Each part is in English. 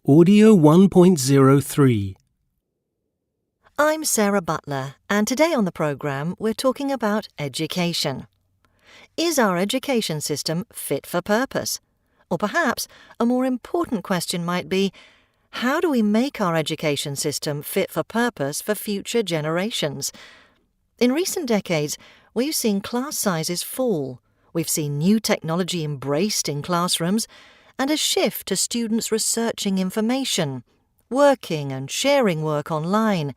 Audio 1.03. I'm Sarah Butler, and today on the programme we're talking about education. Is our education system fit for purpose? Or perhaps a more important question might be, how do we make our education system fit for purpose for future generations? In recent decades, we've seen class sizes fall, we've seen new technology embraced in classrooms, and a shift to students researching information, working and sharing work online.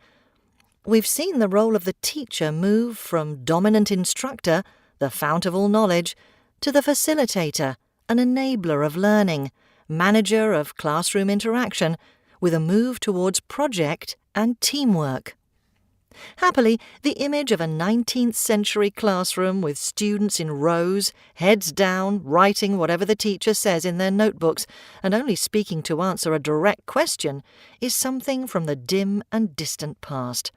We've seen the role of the teacher move from dominant instructor, the fount of all knowledge, to the facilitator, an enabler of learning, manager of classroom interaction, with a move towards project and teamwork. Happily, the image of a 19th century classroom with students in rows, heads down, writing whatever the teacher says in their notebooks, and only speaking to answer a direct question, is something from the dim and distant past.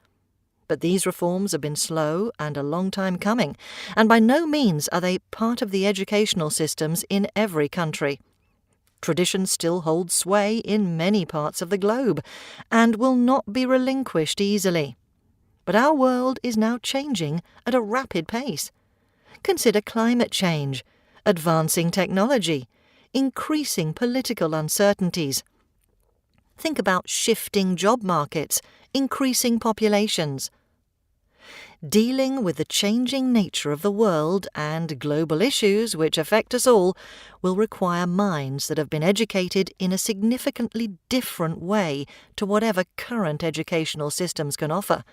But these reforms have been slow and a long time coming, and by no means are they part of the educational systems in every country. Tradition still holds sway in many parts of the globe, and will not be relinquished easily. But our world is now changing at a rapid pace. Consider climate change, advancing technology, increasing political uncertainties. Think about shifting job markets, increasing populations. Dealing with the changing nature of the world and global issues which affect us all will require minds that have been educated in a significantly different way to whatever current educational systems can offer.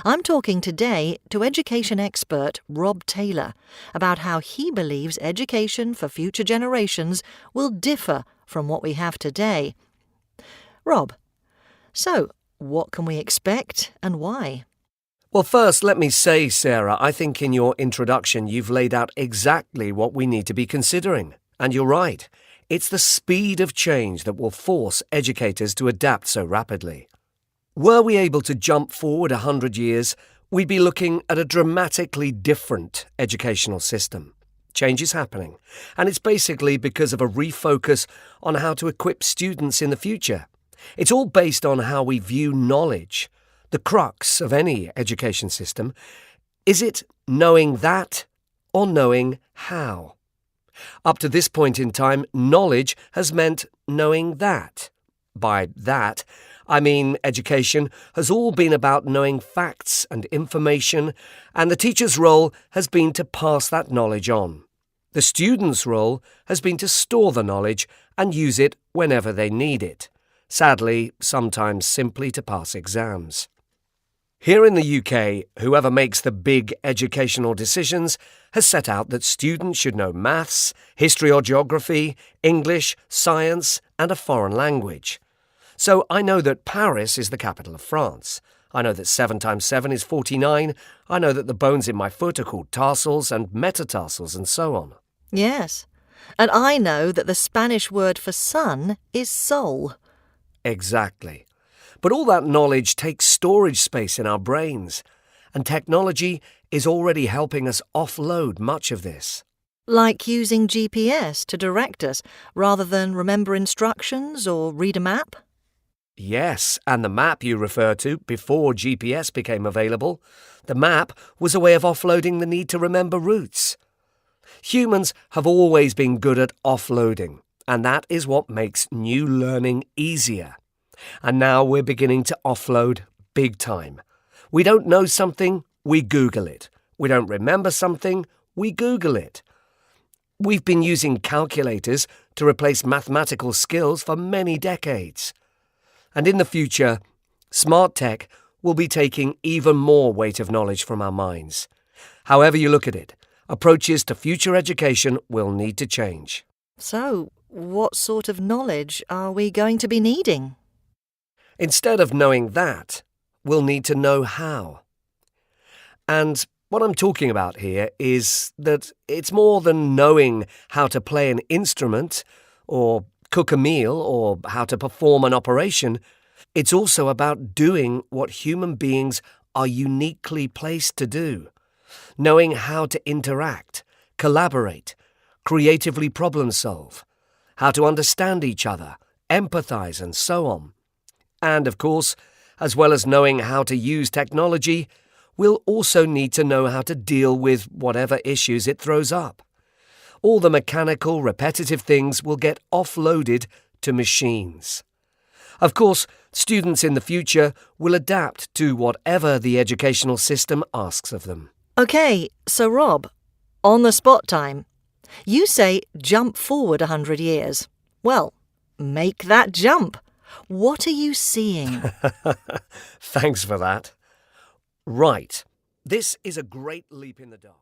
I'm talking today to education expert Rob Taylor about how he believes education for future generations will differ from what we have today. Rob, so what can we expect and why? Well, first, let me say, Sarah, I think in your introduction you've laid out exactly what we need to be considering. And you're right. It's the speed of change that will force educators to adapt so rapidly. Were we able to jump forward 100 years, we'd be looking at a dramatically different educational system. Change is happening, and it's basically because of a refocus on how to equip students in the future. It's all based on how we view knowledge. The crux of any education system, is it knowing that or knowing how? Up to this point in time, knowledge has meant knowing that. By that, I mean education has all been about knowing facts and information, and the teacher's role has been to pass that knowledge on. The student's role has been to store the knowledge and use it whenever they need it. Sadly, sometimes simply to pass exams. Here in the UK, whoever makes the big educational decisions has set out that students should know maths, history or geography, English, science, and a foreign language. So I know that Paris is the capital of France. I know that 7 times 7 is 49. I know that the bones in my foot are called tarsals and metatarsals and so on. Yes, and I know that the Spanish word for sun is sol. Exactly. But all that knowledge takes storage space in our brains, and technology is already helping us offload much of this. Like using GPS to direct us rather than remember instructions or read a map? Yes, and the map you refer to, before GPS became available, the map was a way of offloading the need to remember routes. Humans have always been good at offloading, and that is what makes new learning easier. And now we're beginning to offload big time. We don't know something, we Google it. We don't remember something, we Google it. We've been using calculators to replace mathematical skills for many decades. And in the future, smart tech will be taking even more weight of knowledge from our minds. However you look at it, approaches to future education will need to change. So, what sort of knowledge are we going to be needing? Instead of knowing that, we'll need to know how. And what I'm talking about here is that it's more than knowing how to play an instrument or cook a meal or how to perform an operation. It's also about doing what human beings are uniquely placed to do. Knowing how to interact, collaborate, creatively problem solve, how to understand each other, empathise and so on. And of course, as well as knowing how to use technology, we'll also need to know how to deal with whatever issues it throws up. All the mechanical, repetitive things will get offloaded to machines. Of course, students in the future will adapt to whatever the educational system asks of them. OK, so Rob, on the spot time. You say jump forward 100 years. Well, make that jump. What are you seeing? Thanks for that. Right. This is a great leap in the dark.